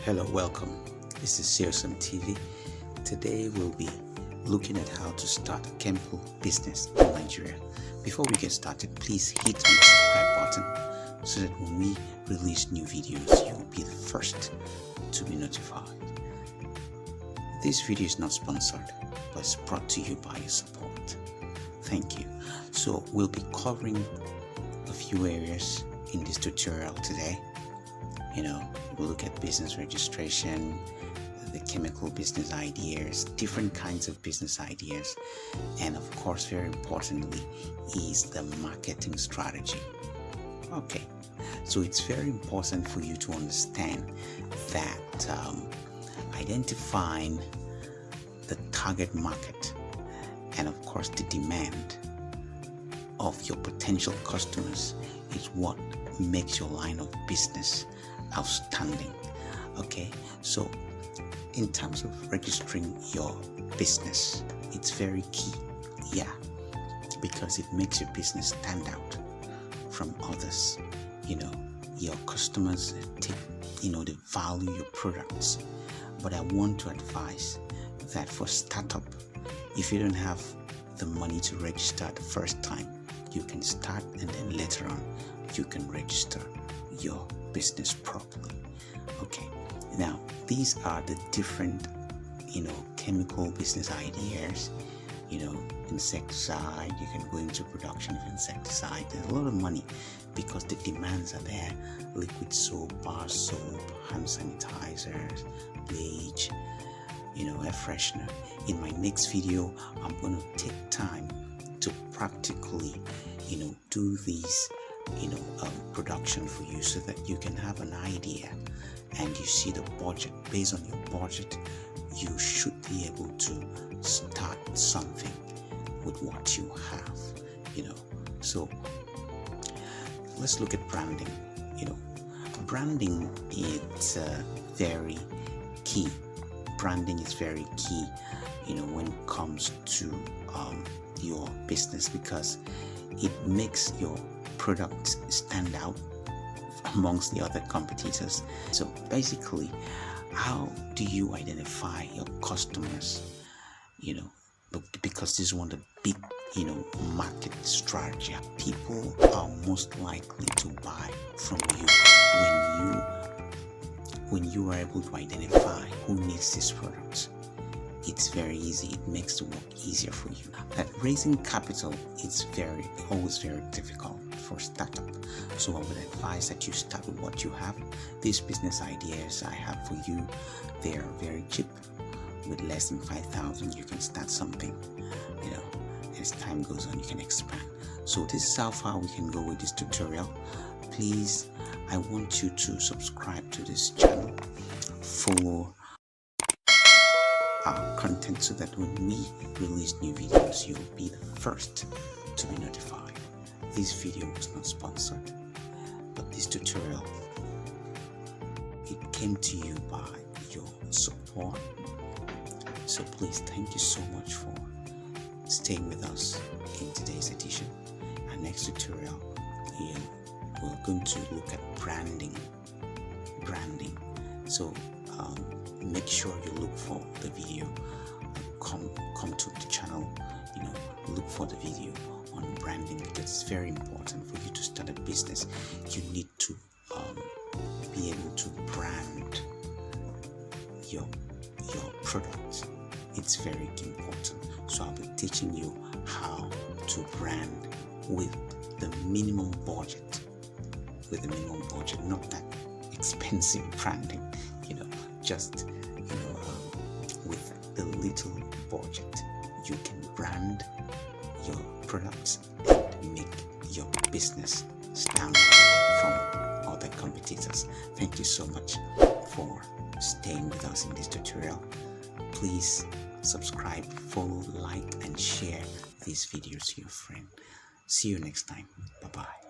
Hello, welcome. This is Searson TV. Today we'll be looking at how to start a chemical business in Nigeria. Before we get started, please hit on the subscribe button so that when we release new videos, you will be the first to be notified. This video is not sponsored, but it's brought to you by your support. Thank you. So we'll be covering a few areas in this tutorial today. We'll look at business registration, the chemical business ideas, different kinds of business ideas, and of course, very importantly, is the marketing strategy. Okay, so it's very important for you to understand that identifying the target market and of course the demand of your potential customers is what makes your line of business outstanding. Okay, so in terms of registering your business, it's very key, because it makes your business stand out from others. Your customers they value your products. But I want to advise that for startup, if you don't have the money to register the first time, you can start and then later on you can register your business properly. Okay, now these are the different chemical business ideas. Insecticide, you can go into production of insecticide. There's a lot of money because the demands are there. Liquid soap, bar soap, hand sanitizers, bleach, air freshener. In my next video, I'm going to take time to practically do these production for you so that you can have an idea and you see the budget. Based on your budget, you should be able to start something with what you have. So let's look at branding. Branding is very key. Branding is very key when it comes to your business, because it makes your product stand out amongst the other competitors. So basically, how do you identify your customers? Because this is one of the big market strategy. People are most likely to buy from you when you are able to identify who needs this product. It's very easy. It makes the work easier for you. But raising capital is always very difficult for startup. So I would advise that you start with what you have. These business ideas I have for you, they are very cheap. With less than 5,000, you can start something. As time goes on, you can expand. So this is how far we can go with this tutorial. Please, I want you to subscribe to this channel for our content so that when we release new videos, you'll be the first to be notified. This video was not sponsored, but this tutorial, it came to you by your support. So please, thank you so much for staying with us in today's edition. Our next tutorial, we're going to look at branding. So make sure you look for the video. Come to the channel. Look for the video on branding, because it's very important for you to start a business. You need to be able to brand your product. It's very important. So I'll be teaching you how to brand with the minimum budget. Not that expensive branding. Just with the little budget, you can brand your products and make your business stand out from other competitors. Thank you so much for staying with us in this tutorial. Please subscribe, follow, like, and share these videos to your friend. See you next time. Bye-bye.